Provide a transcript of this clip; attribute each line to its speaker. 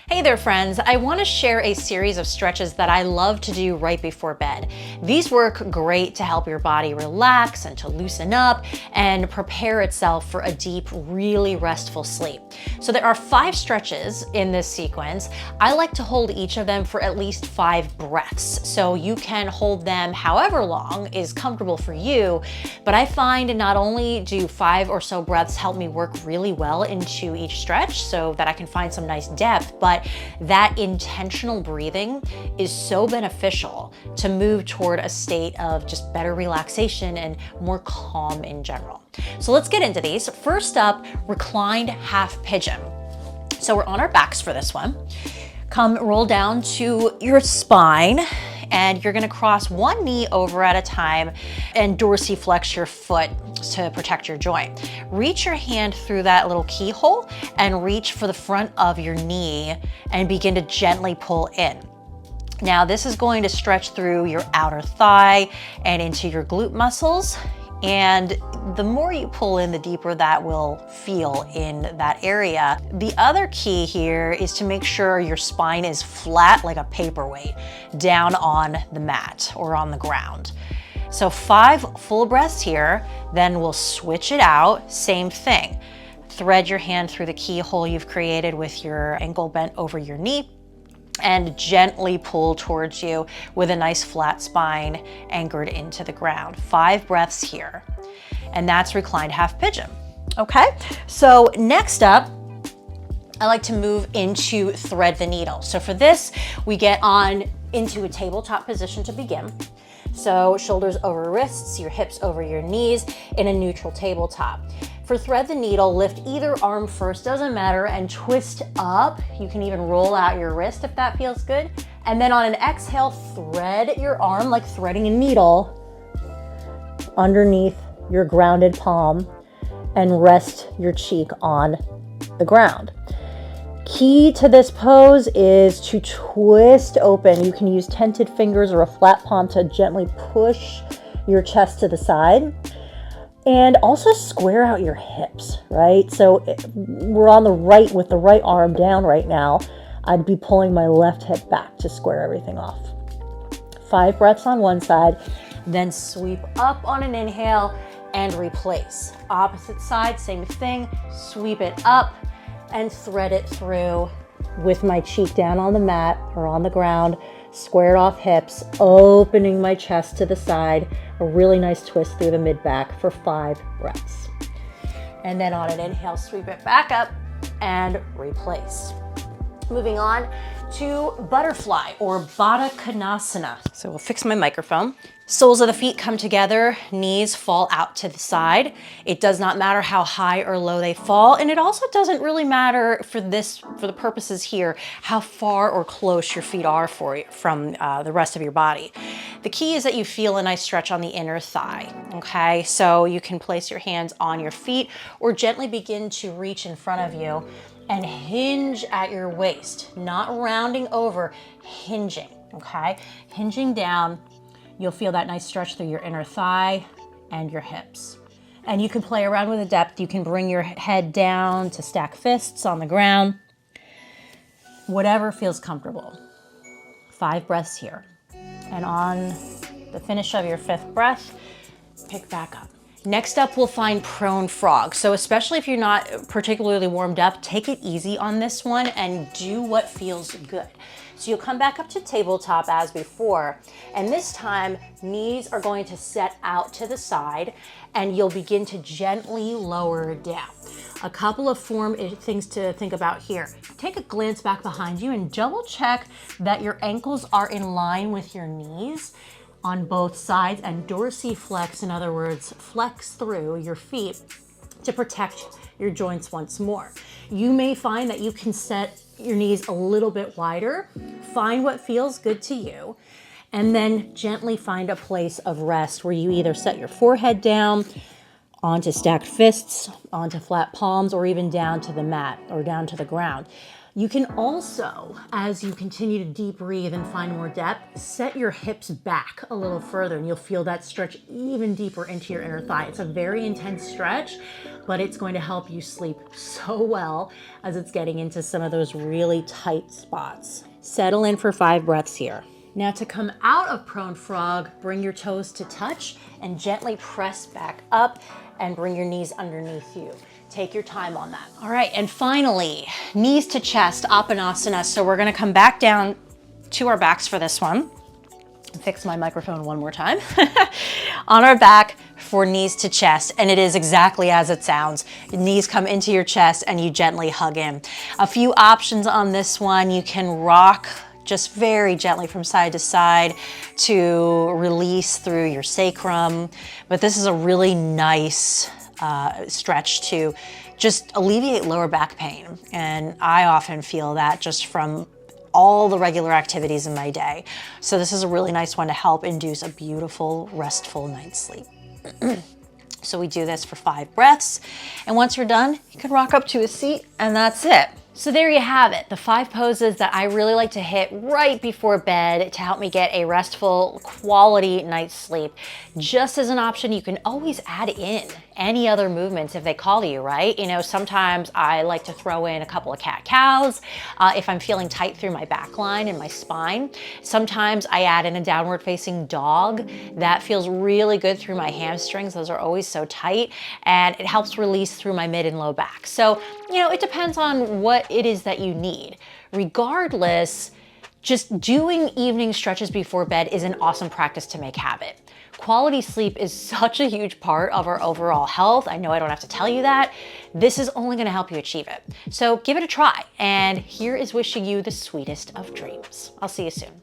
Speaker 1: Hey there friends, I want to share a series of stretches that I love to do right before bed. These work great to help your body relax and to loosen up and prepare itself for a deep, really restful sleep. So there are 5 stretches in this sequence. I like to hold each of them for at least 5 breaths. So you can hold them however long is comfortable for you, but I find not only do 5 or so breaths help me work really well into each stretch so that I can find some nice depth, but that intentional breathing is so beneficial to move toward a state of just better relaxation and more calm in general. So let's get into these. First up, reclined half pigeon. So we're on our backs for this one. Come roll down to your spine, and you're gonna cross one knee over at a time and dorsiflex your foot to protect your joint. Reach your hand through that little keyhole and reach for the front of your knee and begin to gently pull in. Now this is going to stretch through your outer thigh and into your glute muscles. And the more you pull in, the deeper that will feel in that area. The other key here is to make sure your spine is flat like a paperweight down on the mat or on the ground. So 5 full breaths here, then we'll switch it out, same thing. Thread your hand through the keyhole you've created with your ankle bent over your knee, and gently pull towards you with a nice flat spine anchored into the ground. 5 breaths here. And that's reclined half pigeon. Okay, so next up, I like to move into thread the needle. So for this, we get on into a tabletop position to begin. So shoulders over wrists, your hips over your knees in a neutral tabletop. For thread the needle, lift either arm first, doesn't matter, and twist up. You can even roll out your wrist if that feels good. And then on an exhale, thread your arm like threading a needle underneath your grounded palm and rest your cheek on the ground. Key to this pose is to twist open. You can use tented fingers or a flat palm to gently push your chest to the side. And also square out your hips, right? So we're on the right with the right arm down right now. I'd be pulling my left hip back to square everything off. 5 breaths on one side, then sweep up on an inhale and replace. Opposite side, same thing, sweep it up and thread it through with my cheek down on the mat or on the ground, squared off hips, opening my chest to the side, a really nice twist through the mid-back for 5 breaths. And then on an inhale, sweep it back up and replace. Moving on to butterfly or Baddha Konasana. So we'll fix my microphone. Soles of the feet come together, knees fall out to the side. It does not matter how high or low they fall, and it also doesn't really matter for the purposes here, how far or close your feet are from the rest of your body. The key is that you feel a nice stretch on the inner thigh, okay? So you can place your hands on your feet or gently begin to reach in front of you and hinge at your waist, not rounding over, hinging, okay? Hinging down. You'll feel that nice stretch through your inner thigh and your hips. And you can play around with the depth. You can bring your head down to stack fists on the ground. Whatever feels comfortable. 5 breaths here. And on the finish of your 5th breath, pick back up. Next up, we'll find prone frog. So especially if you're not particularly warmed up, take it easy on this one and do what feels good. So you'll come back up to tabletop as before, and this time knees are going to set out to the side and you'll begin to gently lower down. A couple of things to think about here. Take a glance back behind you and double check that your ankles are in line with your knees on both sides and dorsiflex, in other words, flex through your feet to protect your joints once more. You may find that you can set your knees a little bit wider. Find what feels good to you, and then gently find a place of rest where you either set your forehead down onto stacked fists, onto flat palms, or even down to the mat or down to the ground. You can also, as you continue to deep breathe and find more depth, set your hips back a little further and you'll feel that stretch even deeper into your inner thigh. It's a very intense stretch, but it's going to help you sleep so well as it's getting into some of those really tight spots. Settle in for 5 breaths here. Now to come out of prone frog, bring your toes to touch and gently press back up and bring your knees underneath you. Take your time on that. All right, and finally, knees to chest, Apanasana. So we're gonna come back down to our backs for this one. Fix my microphone one more time. On our back for knees to chest, and it is exactly as it sounds. Your knees come into your chest and you gently hug in. A few options on this one. You can rock just very gently from side to side to release through your sacrum, but this is a really nice stretch to just alleviate lower back pain. And I often feel that just from all the regular activities in my day. So this is a really nice one to help induce a beautiful, restful night's sleep. So we do this for 5 breaths. And once you're done, you can rock up to a seat and that's it. So there you have it, the 5 poses that I really like to hit right before bed to help me get a restful, quality night's sleep. Just as an option, you can always add in any other movements if they call to you, right? You know, sometimes I like to throw in a couple of cat-cows if I'm feeling tight through my back line and my spine. Sometimes I add in a downward facing dog. That feels really good through my hamstrings. Those are always so tight, and it helps release through my mid and low back. So, you know, it depends on what it is that you need. Regardless, just doing evening stretches before bed is an awesome practice to make habit. Quality sleep is such a huge part of our overall health. I know I don't have to tell you that. This is only gonna help you achieve it. So give it a try. And here is wishing you the sweetest of dreams. I'll see you soon.